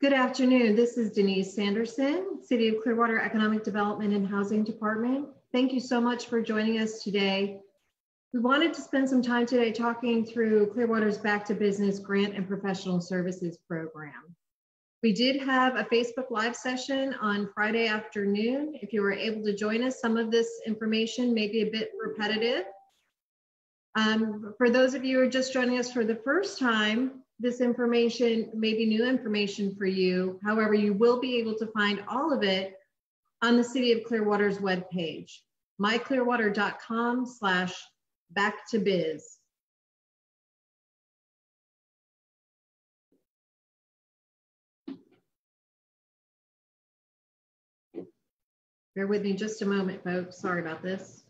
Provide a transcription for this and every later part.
Good afternoon. This is Denise Sanderson, City of Clearwater Economic Development and Housing Department. Thank you so much for joining us today. We wanted to spend some time today talking through Clearwater's Back to Business Grant and Professional Services Program. We did have a Facebook Live session on Friday afternoon. If you were able to join us, some of this information may be a bit repetitive. For those of you who are just joining us for the first time, this information may be new information for you. However, you will be able to find all of it on the City of Clearwater's webpage, myclearwater.com/backttobiz. Bear with me just a moment, folks. Sorry about this.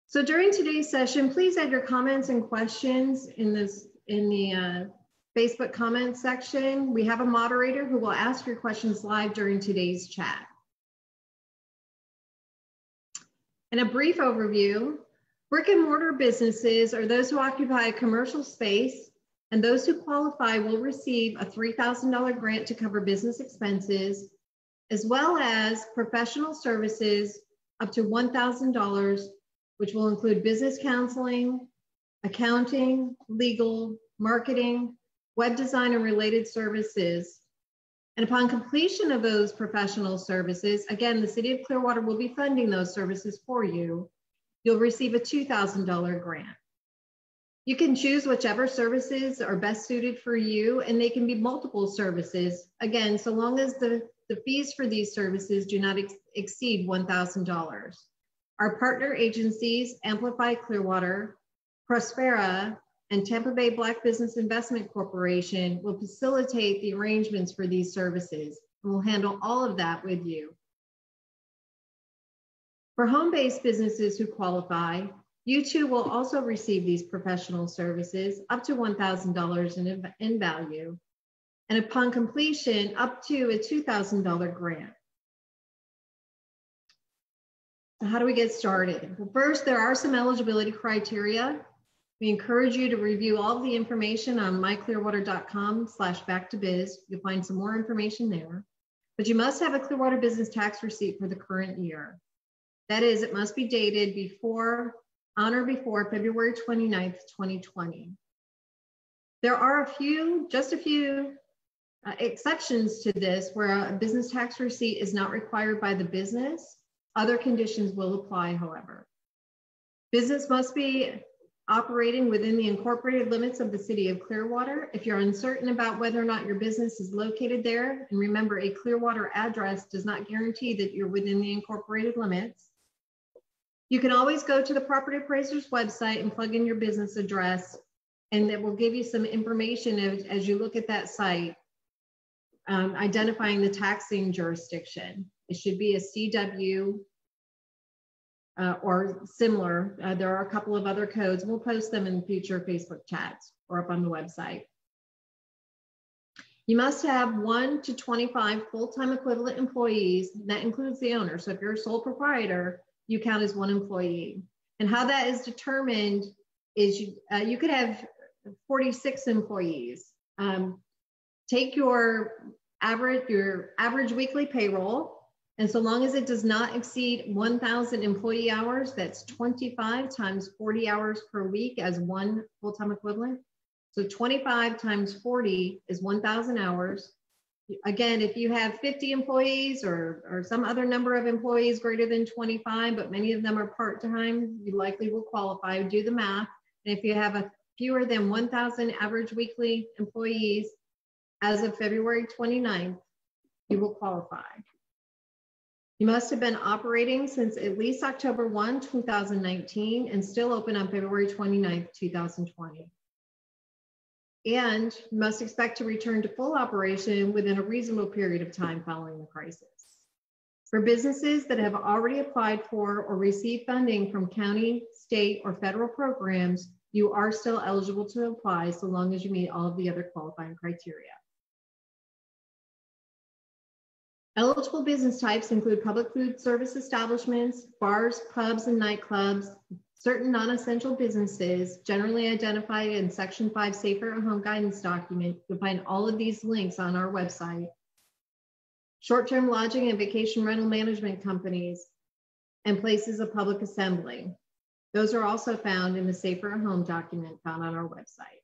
So during today's session, please add your comments and questions in the Facebook comments section. We have a moderator who will ask your questions live during today's chat. And a brief overview, brick and mortar businesses are those who occupy a commercial space, and those who qualify will receive a $3,000 grant to cover business expenses, as well as professional services up to $1,000, which will include business counseling, accounting, legal, marketing, web design, and related services. And upon completion of those professional services, again, the City of Clearwater will be funding those services for you. You'll receive a $2,000 grant. You can choose whichever services are best suited for you, and they can be multiple services. Again, so long as the fees for these services do not exceed $1,000. Our partner agencies, Amplify Clearwater, Prospera, and Tampa Bay Black Business Investment Corporation will facilitate the arrangements for these services, and we'll handle all of that with you. For home-based businesses who qualify, you too will also receive these professional services up to $1,000 in value, and upon completion, up to a $2,000 grant. So how do we get started? Well, first, there are some eligibility criteria. We encourage you to review all of the information on myclearwater.com/backttobiz. You'll find some more information there. But you must have a Clearwater business tax receipt for the current year. That is, it must be dated on or before February 29th, 2020. There are just a few exceptions to this where a business tax receipt is not required by the business. Other conditions will apply, however. Business must be operating within the incorporated limits of the City of Clearwater. If you're uncertain about whether or not your business is located there, and remember, a Clearwater address does not guarantee that you're within the incorporated limits. You can always go to the property appraiser's website and plug in your business address, and it will give you some information as you look at that site, identifying the taxing jurisdiction. It should be a CW or similar. There are a couple of other codes. We'll post them in future Facebook chats or up on the website. You must have 1 to 25 full-time equivalent employees. That includes the owner. So if you're a sole proprietor, you count as 1 employee. And how that is determined is you could have 46 employees. Take your average weekly payroll, and so long as it does not exceed 1,000 employee hours, that's 25 times 40 hours per week as 1 full-time equivalent. So 25 times 40 is 1,000 hours. Again, if you have 50 employees or some other number of employees greater than 25, but many of them are part-time, you likely will qualify. Do the math. And if you have fewer than 1,000 average weekly employees as of February 29th, you will qualify. You must have been operating since at least October 1, 2019, and still open on February 29th, 2020. And you must expect to return to full operation within a reasonable period of time following the crisis. For businesses that have already applied for or received funding from county, state, or federal programs, you are still eligible to apply so long as you meet all of the other qualifying criteria. Eligible business types include public food service establishments, bars, pubs, and nightclubs, certain non-essential businesses, generally identified in Section 5 Safer at Home Guidance document. You'll find all of these links on our website. Short-term lodging and vacation rental management companies and places of public assembly. Those are also found in the Safer at Home document found on our website.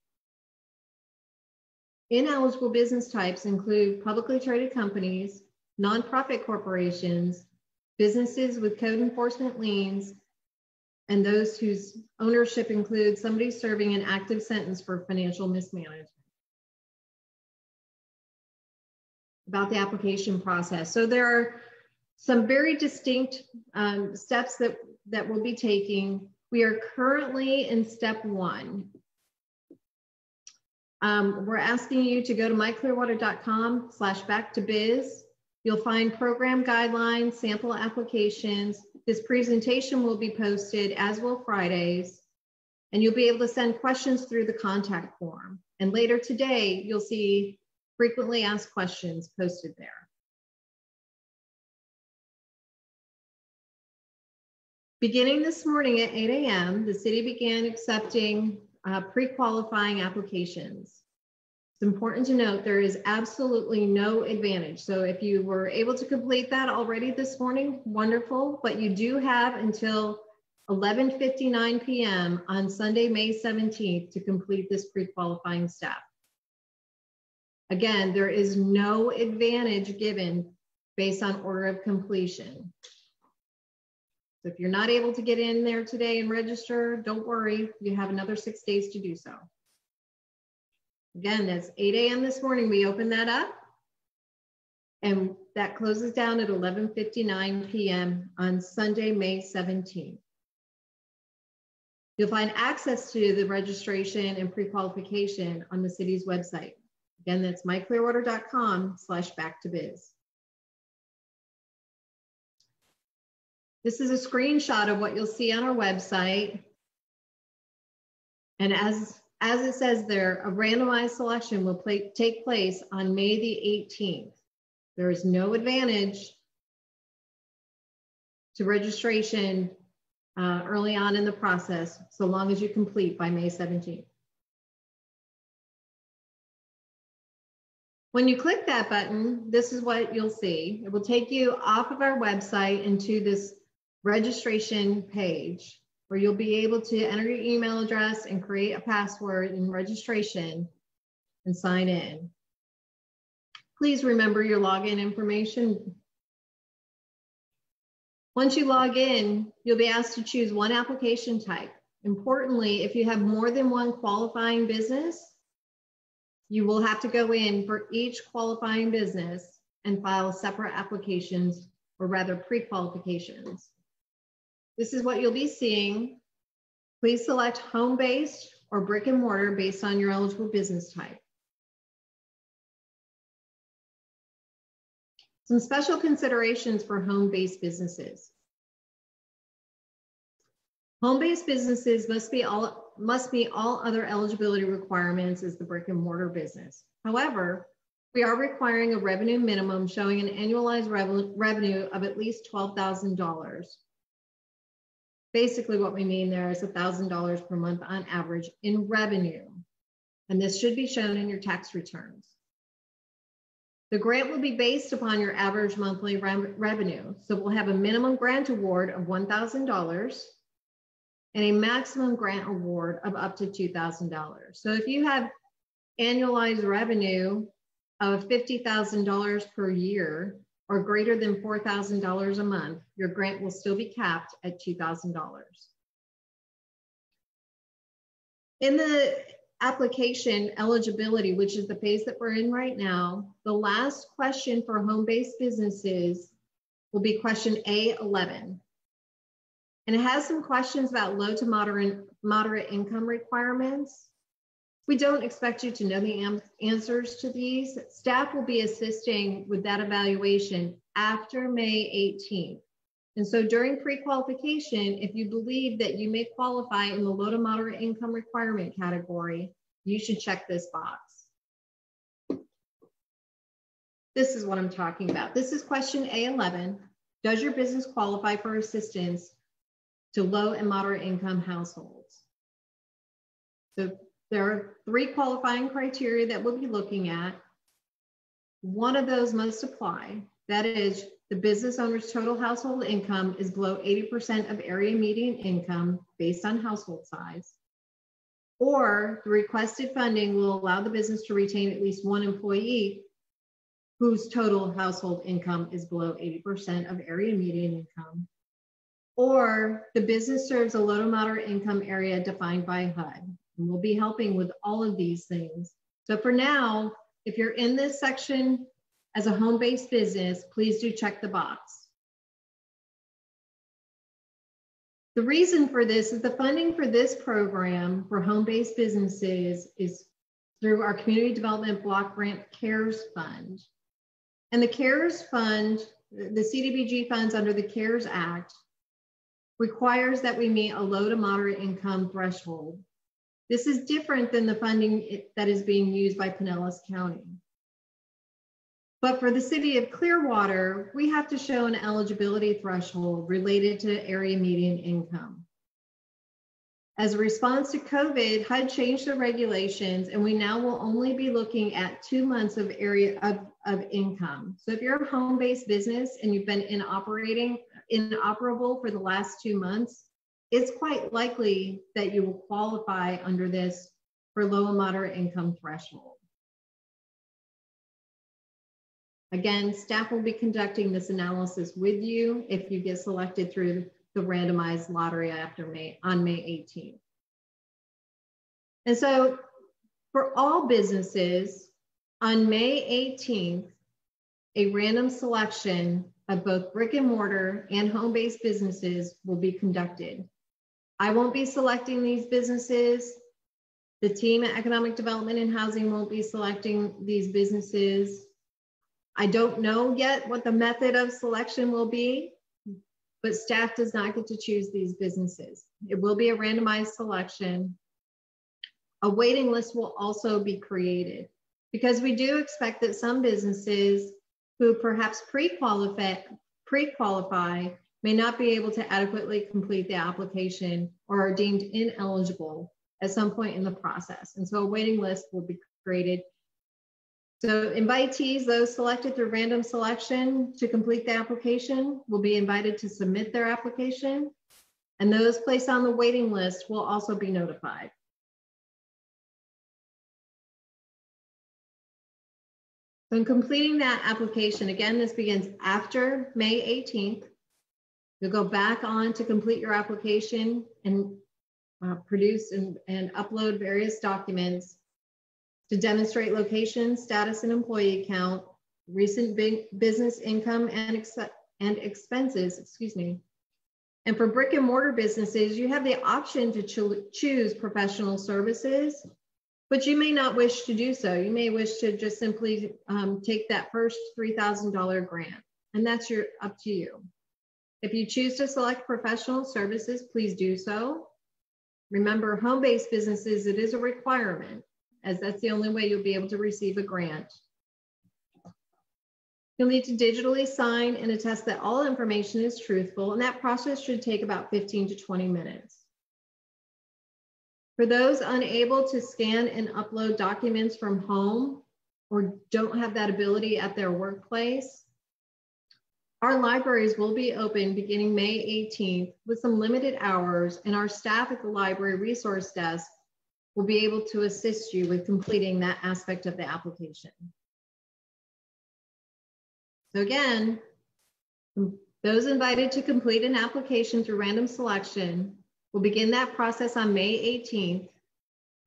Ineligible business types include publicly traded companies, nonprofit corporations, businesses with code enforcement liens, and those whose ownership includes somebody serving an active sentence for financial mismanagement. About the application process. So there are some very distinct steps that we'll be taking. We are currently in step 1. We're asking you to go to myclearwater.com/back-to-biz. You'll find program guidelines, sample applications. This presentation will be posted, as will Fridays, and you'll be able to send questions through the contact form. And later today, you'll see frequently asked questions posted there. Beginning this morning at 8 a.m., the city began accepting pre-qualifying applications. It's important to note there is absolutely no advantage. So if you were able to complete that already this morning, wonderful, but you do have until 11:59 p.m. on Sunday, May 17th to complete this pre-qualifying step. Again, there is no advantage given based on order of completion. So if you're not able to get in there today and register, don't worry, you have another 6 days to do so. Again, that's 8 a.m. this morning, we open that up, and that closes down at 11:59 p.m. on Sunday, May 17th. You'll find access to the registration and pre-qualification on the city's website. Again, that's myclearwater.com/back-to-biz. This is a screenshot of what you'll see on our website. And as it says there, a randomized selection will take place on May the 18th. There is no advantage to registration early on in the process, so long as you complete by May 17th. When you click that button, this is what you'll see. It will take you off of our website into this registration page where you'll be able to enter your email address and create a password in registration and sign in. Please remember your login information. Once you log in, you'll be asked to choose one application type. Importantly, if you have more than one qualifying business, you will have to go in for each qualifying business and file separate applications, or rather pre-qualifications. This is what you'll be seeing. Please select home-based or brick and mortar based on your eligible business type. Some special considerations for home-based businesses. Home-based businesses must meet all other eligibility requirements as the brick and mortar business. However, we are requiring a revenue minimum showing an annualized revenue of at least $12,000. Basically what we mean there is $1,000 per month on average in revenue. And this should be shown in your tax returns. The grant will be based upon your average monthly revenue. So we'll have a minimum grant award of $1,000 and a maximum grant award of up to $2,000. So if you have annualized revenue of $50,000 per year or greater than $4,000 a month, your grant will still be capped at $2,000. In the application eligibility, which is the phase that we're in right now, the last question for home-based businesses will be question A11. And it has some questions about low to moderate income requirements. We don't expect you to know the answers to these. Staff will be assisting with that evaluation after May 18th. And so during pre-qualification, if you believe that you may qualify in the low to moderate income requirement category, you should check this box. This is what I'm talking about. This is question A11. Does your business qualify for assistance to low and moderate income households. So there are 3 qualifying criteria that we'll be looking at. One of those must apply. That is, the business owner's total household income is below 80% of area median income based on household size. Or the requested funding will allow the business to retain at least 1 employee whose total household income is below 80% of area median income. Or the business serves a low to moderate income area defined by HUD. And we'll be helping with all of these things. So for now, if you're in this section as a home-based business, please do check the box. The reason for this is the funding for this program for home-based businesses is through our Community Development Block Grant CARES Fund. And the CARES Fund, the CDBG funds under the CARES Act, requires that we meet a low to moderate income threshold. This is different than the funding that is being used by Pinellas County. But for the city of Clearwater, we have to show an eligibility threshold related to area median income. As a response to COVID, HUD changed the regulations, and we now will only be looking at 2 months of area of income. So if you're a home-based business and you've been inoperable for the last 2 months, it's quite likely that you will qualify under this for low and moderate income threshold. Again, staff will be conducting this analysis with you if you get selected through the randomized lottery on May 18th. And so for all businesses, on May 18th, a random selection of both brick and mortar and home-based businesses will be conducted. I won't be selecting these businesses. The team at Economic Development and Housing won't be selecting these businesses. I don't know yet what the method of selection will be, but staff does not get to choose these businesses. It will be a randomized selection. A waiting list will also be created because we do expect that some businesses who perhaps pre-qualify may not be able to adequately complete the application or are deemed ineligible at some point in the process. And so a waiting list will be created. So invitees, those selected through random selection to complete the application, will be invited to submit their application, and those placed on the waiting list will also be notified. So in completing that application, again, this begins after May 18th. You'll go back on to complete your application and produce and upload various documents to demonstrate location, status, and employee count, recent business income and expenses, excuse me. And for brick and mortar businesses, you have the option to choose professional services, but you may not wish to do so. You may wish to just simply take that first $3,000 grant, and that's up to you. If you choose to select professional services, please do so. Remember, home-based businesses, it is a requirement, as that's the only way you'll be able to receive a grant. You'll need to digitally sign and attest that all information is truthful, and that process should take about 15 to 20 minutes. For those unable to scan and upload documents from home or don't have that ability at their workplace, our libraries will be open beginning May 18th with some limited hours, and our staff at the library resource desk will be able to assist you with completing that aspect of the application. So again, those invited to complete an application through random selection will begin that process on May 18th,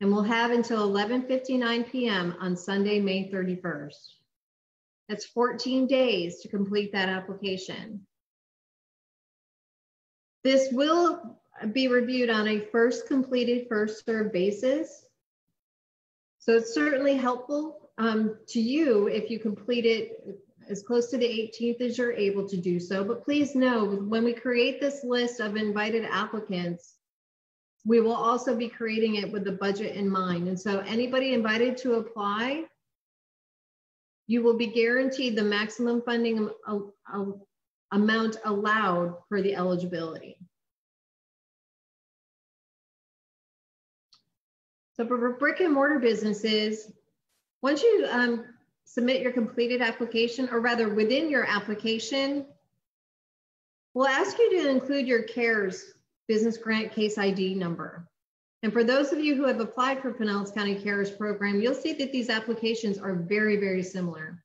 and we'll have until 11:59 p.m. on Sunday, May 31st. That's 14 days to complete that application. This will be reviewed on a first completed, first served basis. So it's certainly helpful to you if you complete it as close to the 18th as you're able to do so. But please know, when we create this list of invited applicants, we will also be creating it with the budget in mind. And so anybody invited to apply, you will be guaranteed the maximum funding amount allowed for the eligibility. So for brick and mortar businesses, once you submit your completed application, or rather within your application, we'll ask you to include your CARES business grant case ID number. And for those of you who have applied for Pinellas County CARES program, you'll see that these applications are very, very similar.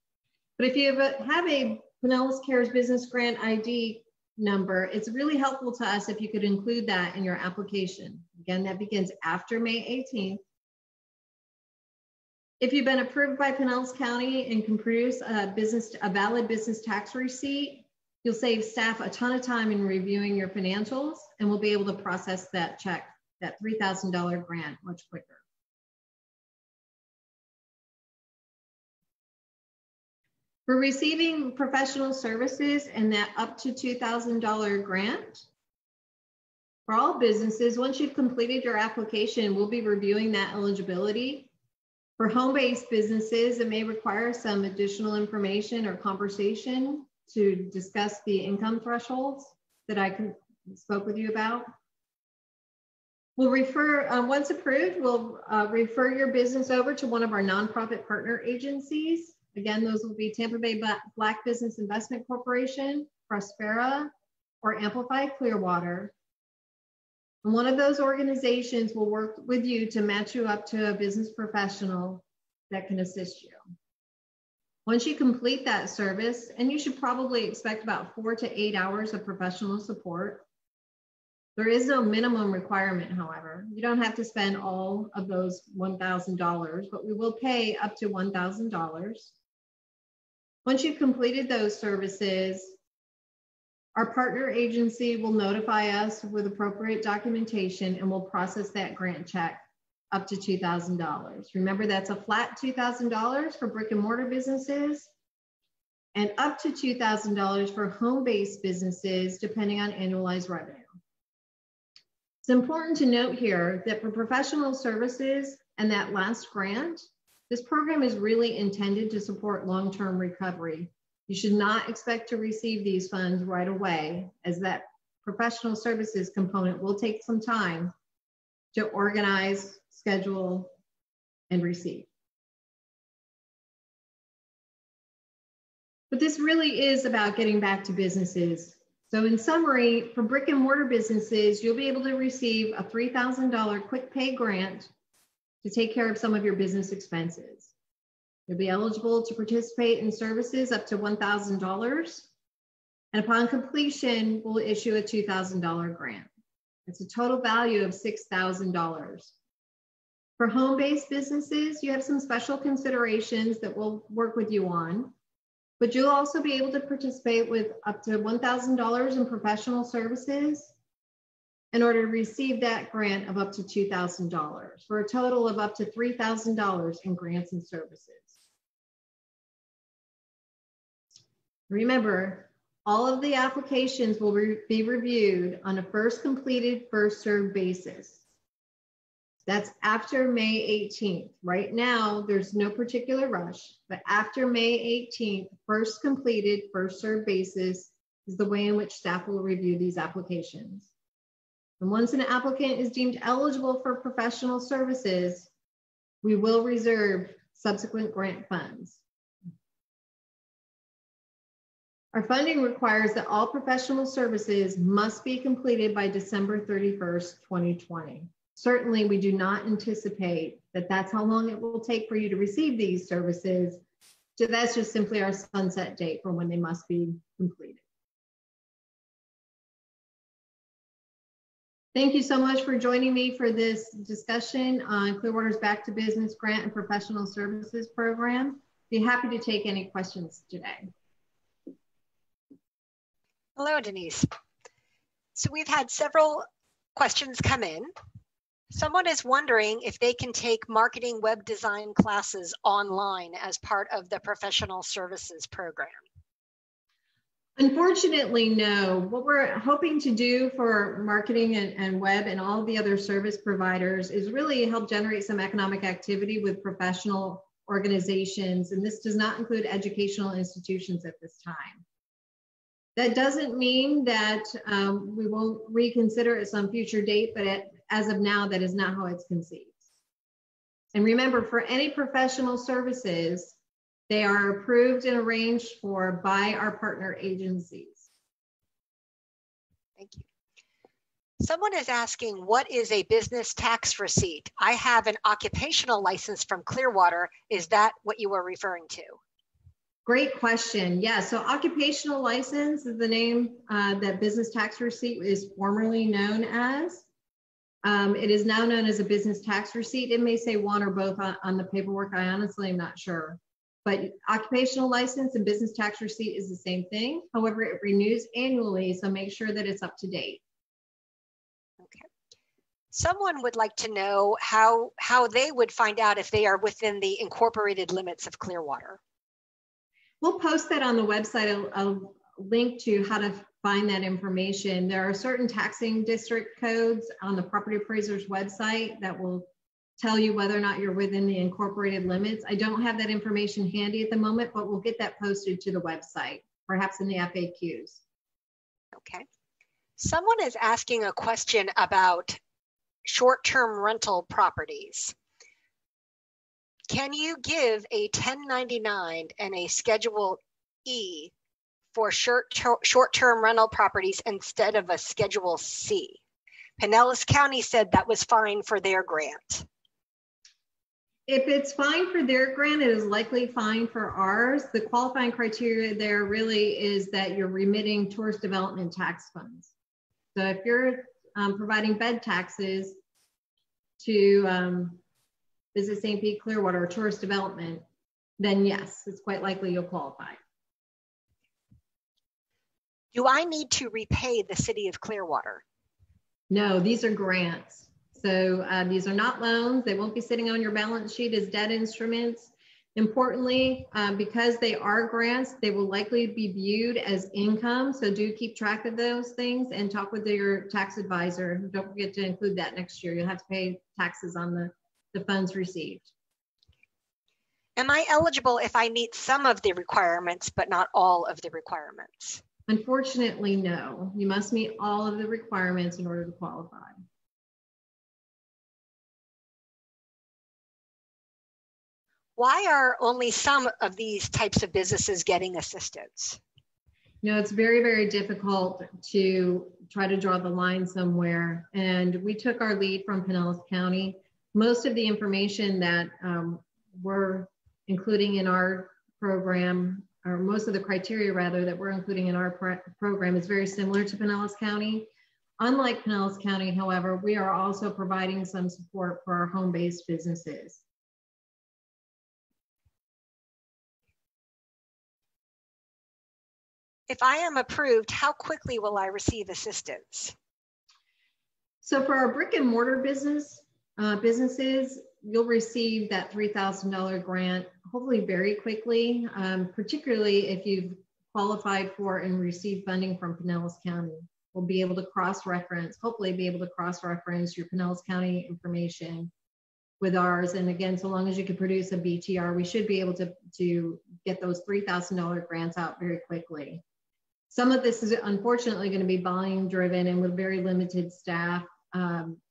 But if you have a Pinellas CARES business grant ID number, it's really helpful to us if you could include that in your application. Again, that begins after May 18th. If you've been approved by Pinellas County and can produce a valid business tax receipt, you'll save staff a ton of time in reviewing your financials, and we'll be able to process that check, that $3,000 grant, much quicker. For receiving professional services and that up to $2,000 grant, for all businesses, once you've completed your application, we'll be reviewing that eligibility. For home-based businesses, it may require some additional information or conversation to discuss the income thresholds that I spoke with you about. We'll refer, once approved, we'll refer your business over to one of our nonprofit partner agencies. Again, those will be Tampa Bay Black Business Investment Corporation, Prospera, or Amplify Clearwater. And one of those organizations will work with you to match you up to a business professional that can assist you. Once you complete that service, and you should probably expect about 4 to 8 hours of professional support. There is no minimum requirement, however. You don't have to spend all of those $1,000, but we will pay up to $1,000. Once you've completed those services, our partner agency will notify us with appropriate documentation, and we'll process that grant check up to $2,000. Remember, that's a flat $2,000 for brick and mortar businesses and up to $2,000 for home-based businesses, depending on annualized revenue. It's important to note here that for professional services and that last grant, this program is really intended to support long-term recovery. You should not expect to receive these funds right away, as that professional services component will take some time to organize, schedule, and receive. But this really is about getting back to businesses. So in summary, for brick and mortar businesses, you'll be able to receive a $3,000 quick pay grant to take care of some of your business expenses. You'll be eligible to participate in services up to $1,000. And upon completion, we'll issue a $2,000 grant. It's a total value of $6,000. For home-based businesses, you have some special considerations that we'll work with you on, but you'll also be able to participate with up to $1,000 in professional services in order to receive that grant of up to $2,000 for a total of up to $3,000 in grants and services. Remember, all of the applications will be reviewed on a first completed, first served basis. That's after May 18th. Right now, there's no particular rush, but after May 18th, first completed, first served basis is the way in which staff will review these applications. And once an applicant is deemed eligible for professional services, we will reserve subsequent grant funds. Our funding requires that all professional services must be completed by December 31st, 2020. Certainly, we do not anticipate that that's how long it will take for you to receive these services. So that's just simply our sunset date for when they must be completed. Thank you so much for joining me for this discussion on Clearwater's Back to Business Grant and Professional Services Program. Be happy to take any questions today. Hello, Denise. So we've had several questions come in. Someone is wondering if they can take marketing web design classes online as part of the professional services program. Unfortunately, no. What we're hoping to do for marketing and web and all the other service providers is really help generate some economic activity with professional organizations. And this does not include educational institutions at this time. That doesn't mean that we won't reconsider at some future date, but as of now, that is not how it's conceived. And remember, for any professional services, they are approved and arranged for by our partner agencies. Thank you. Someone is asking, what is a business tax receipt? I have an occupational license from Clearwater. Is that what you were referring to? Great question. Yeah, so occupational license is the name that business tax receipt is formerly known as. It is now known as a business tax receipt. It may say one or both on the paperwork. I honestly am not sure. But occupational license and business tax receipt is the same thing. However, it renews annually, so make sure that it's up to date. Okay. Someone would like to know how they would find out if they are within the incorporated limits of Clearwater. We'll post that on the website, a link to how to find that information. There are certain taxing district codes on the property appraiser's website that will tell you whether or not you're within the incorporated limits. I don't have that information handy at the moment, but we'll get that posted to the website, perhaps in the FAQs. Okay. Someone is asking a question about short-term rental properties. Can you give a 1099 and a Schedule E for short-term rental properties instead of a Schedule C? Pinellas County said that was fine for their grant. If it's fine for their grant, it is likely fine for ours. The qualifying criteria there really is that you're remitting tourist development tax funds. So if you're providing bed taxes to Visit St. Pete, Clearwater, or tourist development, then yes, it's quite likely you'll qualify. Do I need to repay the city of Clearwater? No, these are grants. So these are not loans. They won't be sitting on your balance sheet as debt instruments. Importantly, because they are grants, they will likely be viewed as income. So do keep track of those things and talk with your tax advisor. Don't forget to include that next year. You'll have to pay taxes on the funds received. Am I eligible if I meet some of the requirements, but not all of the requirements? Unfortunately, no. You must meet all of the requirements in order to qualify. Why are only some of these types of businesses getting assistance? You know, it's very, very difficult to try to draw the line somewhere. And we took our lead from Pinellas County. Most of the information that we're including in our program, or most of the criteria rather that we're including in our program, is very similar to Pinellas County. Unlike Pinellas County, however, we are also providing some support for our home-based businesses. If I am approved, how quickly will I receive assistance? So for our brick and mortar businesses, you'll receive that $3,000 grant hopefully very quickly, particularly if you've qualified for and received funding from Pinellas County. We'll be able to cross-reference, hopefully be able to cross-reference your Pinellas County information with ours. And again, so long as you can produce a BTR, we should be able to get those $3,000 grants out very quickly. Some of this is unfortunately going to be volume driven and with very limited staff.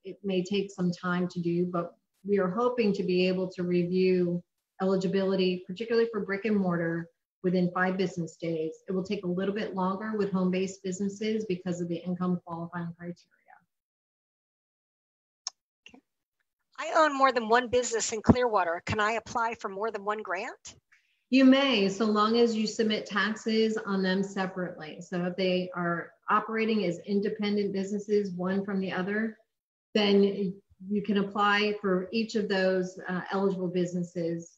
It may take some time to do, but we are hoping to be able to review eligibility, particularly for brick and mortar, within 5 business days. It will take a little bit longer with home-based businesses because of the income qualifying criteria. Okay. I own more than one business in Clearwater. Can I apply for more than one grant? You may, so long as you submit taxes on them separately. So if they are operating as independent businesses, one from the other, then you can apply for each of those eligible businesses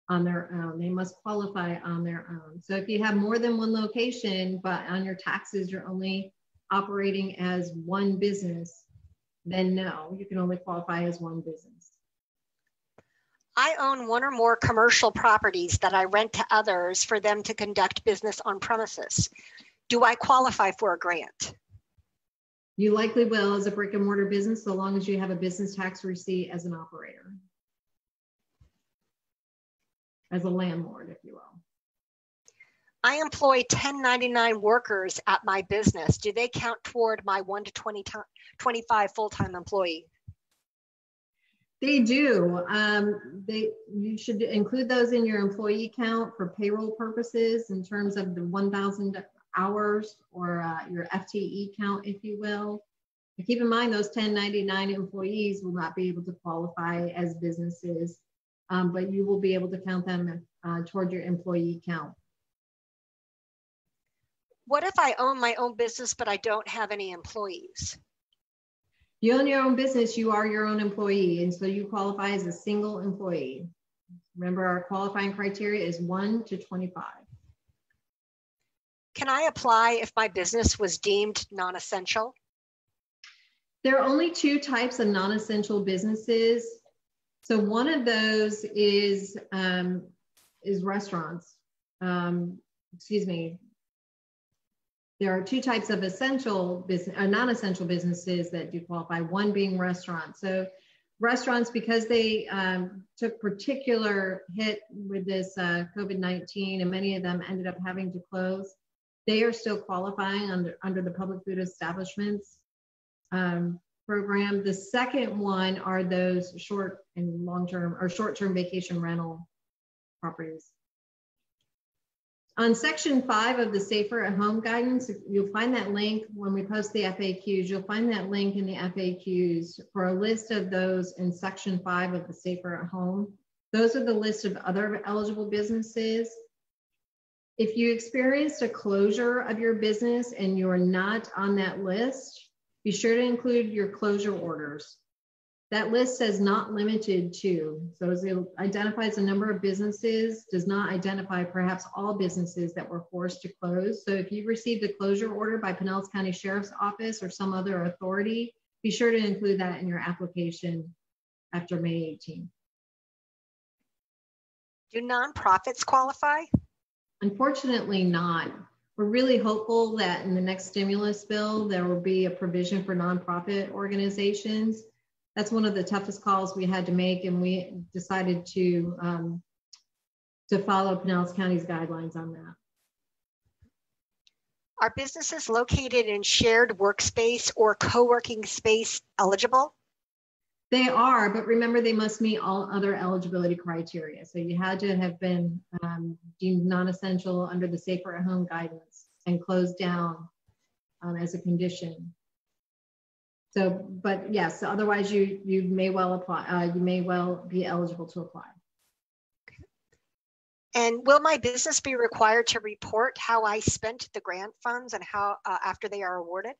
on their own. They must qualify on their own. So if you have more than one location, but on your taxes, you're only operating as one business, then no, you can only qualify as one business. I own one or more commercial properties that I rent to others for them to conduct business on premises. Do I qualify for a grant? You likely will as a brick and mortar business, so long as you have a business tax receipt as an operator, as a landlord, if you will. I employ 1099 workers at my business. Do they count toward my 1 to 25 full-time employee? They do. You should include those in your employee count for payroll purposes in terms of the 1,000 hours or your FTE count, if you will. But keep in mind those 1099 employees will not be able to qualify as businesses, but you will be able to count them toward your employee count. What if I own my own business, but I don't have any employees? You own your own business, you are your own employee, and so you qualify as a single employee. Remember, our qualifying criteria is 1 to 25. Can I apply if my business was deemed non-essential? There are only 2 types of non-essential businesses. So one of those is restaurants. Excuse me. There are 2 types of essential business, non-essential businesses that do qualify, one being restaurants. So restaurants, because they took particular hit with this COVID-19 and many of them ended up having to close, they are still qualifying under the Public Food Establishments program. The second one are those short and long-term or short-term vacation rental properties. On section 5 of the Safer at Home guidance, you'll find that link when we post the FAQs. You'll find that link in the FAQs for a list of those in section 5 of the Safer at Home. Those are the list of other eligible businesses. If you experienced a closure of your business and you're not on that list, be sure to include your closure orders. That list says not limited to, so it identifies a number of businesses, does not identify perhaps all businesses that were forced to close. So if you received a closure order by Pinellas County Sheriff's Office or some other authority, be sure to include that in your application after May 18th. Do nonprofits qualify? Unfortunately not. We're really hopeful that in the next stimulus bill, there will be a provision for nonprofit organizations. That's one of the toughest calls we had to make, and we decided to follow Pinellas County's guidelines on that. Are businesses located in shared workspace or co-working space eligible? They are, but remember they must meet all other eligibility criteria. So you had to have been deemed non-essential under the Safer at Home guidance and closed down as a condition. So, but yes, otherwise you may well apply. You may well be eligible to apply. Okay. And will my business be required to report how I spent the grant funds and how after they are awarded?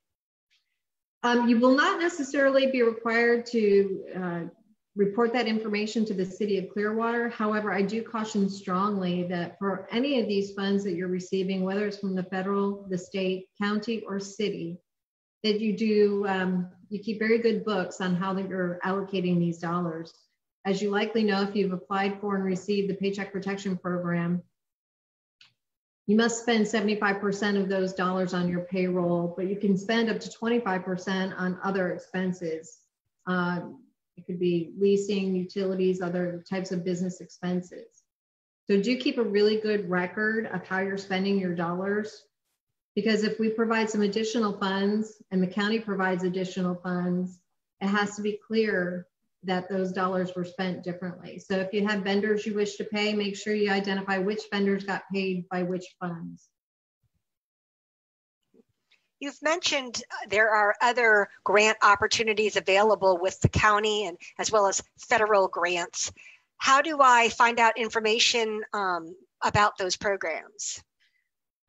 You will not necessarily be required to report that information to the City of Clearwater. However, I do caution strongly that for any of these funds that you're receiving, whether it's from the federal, the state, county, or city, that you do, you keep very good books on how that you're allocating these dollars. As you likely know, if you've applied for and received the Paycheck Protection Program, you must spend 75% of those dollars on your payroll, but you can spend up to 25% on other expenses. It could be leasing, utilities, other types of business expenses. So do keep a really good record of how you're spending your dollars, because if we provide some additional funds and the county provides additional funds, it has to be clear that those dollars were spent differently. So if you have vendors you wish to pay, make sure you identify which vendors got paid by which funds. You've mentioned there are other grant opportunities available with the county and as well as federal grants. How do I find out information about those programs?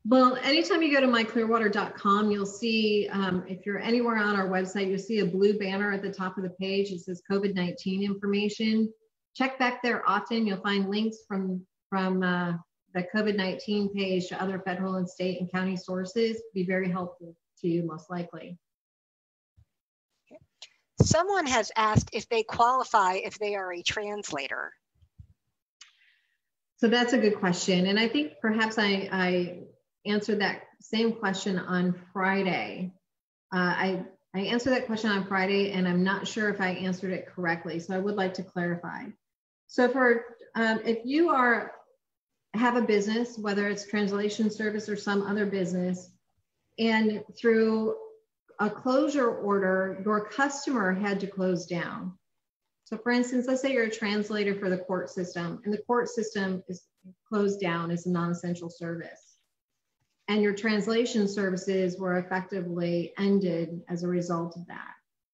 Well, anytime you go to myclearwater.com, you'll see, if you're anywhere on our website, you'll see a blue banner at the top of the page. It says COVID-19 information. Check back there often. You'll find links from the COVID-19 page to other federal and state and county sources. Be very helpful to you, most likely. Okay. Someone has asked if they qualify if they are a translator. So that's a good question. And I think perhaps I answered that same question on Friday. I answered that question on Friday, and I'm not sure if I answered it correctly. So I would like to clarify. So for if you have a business, whether it's translation service or some other business, and through a closure order, your customer had to close down. So for instance, let's say you're a translator for the court system, and the court system is closed down as a non-essential service. And your translation services were effectively ended as a result of that.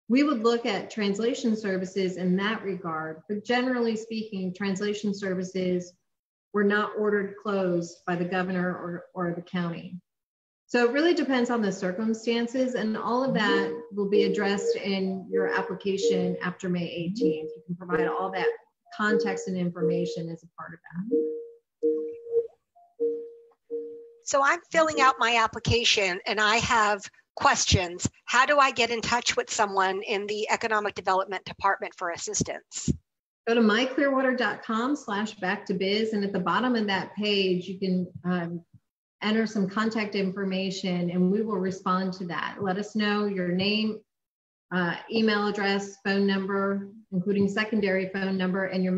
We would look at translation services in that regard, but generally speaking, translation services were not ordered closed by the governor or the county. So it really depends on the circumstances, and all of that will be addressed in your application after May 18th. You can provide all that context and information as a part of that. So I'm filling out my application and I have questions. How do I get in touch with someone in the Economic Development Department for assistance? Go to myclearwater.com/back-to-biz, and at the bottom of that page, you can enter some contact information and we will respond to that. Let us know your name, email address, phone number, including secondary phone number, and your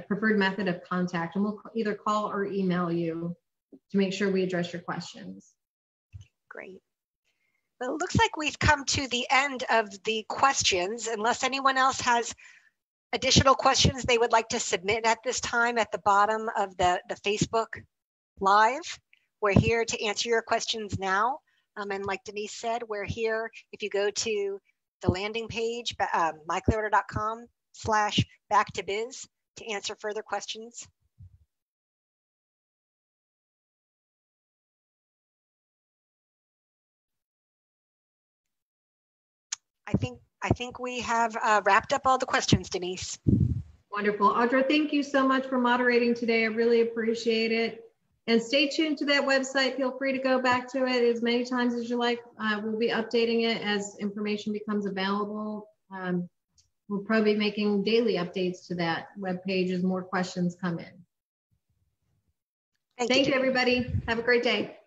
preferred method of contact. And we'll either call or email you to make sure we address your questions. Great. Well, it looks like we've come to the end of the questions. Unless anyone else has additional questions they would like to submit at this time at the bottom of the Facebook Live, we're here to answer your questions now. And like Denise said, we're here if you go to the landing page, myclearwater.com/back-to-biz to answer further questions. I think we have wrapped up all the questions, Denise. Wonderful. Audra, thank you so much for moderating today. I really appreciate it. And stay tuned to that website. Feel free to go back to it as many times as you like. We'll be updating it as information becomes available. We'll probably be making daily updates to that webpage as more questions come in. Thank you, everybody. Have a great day.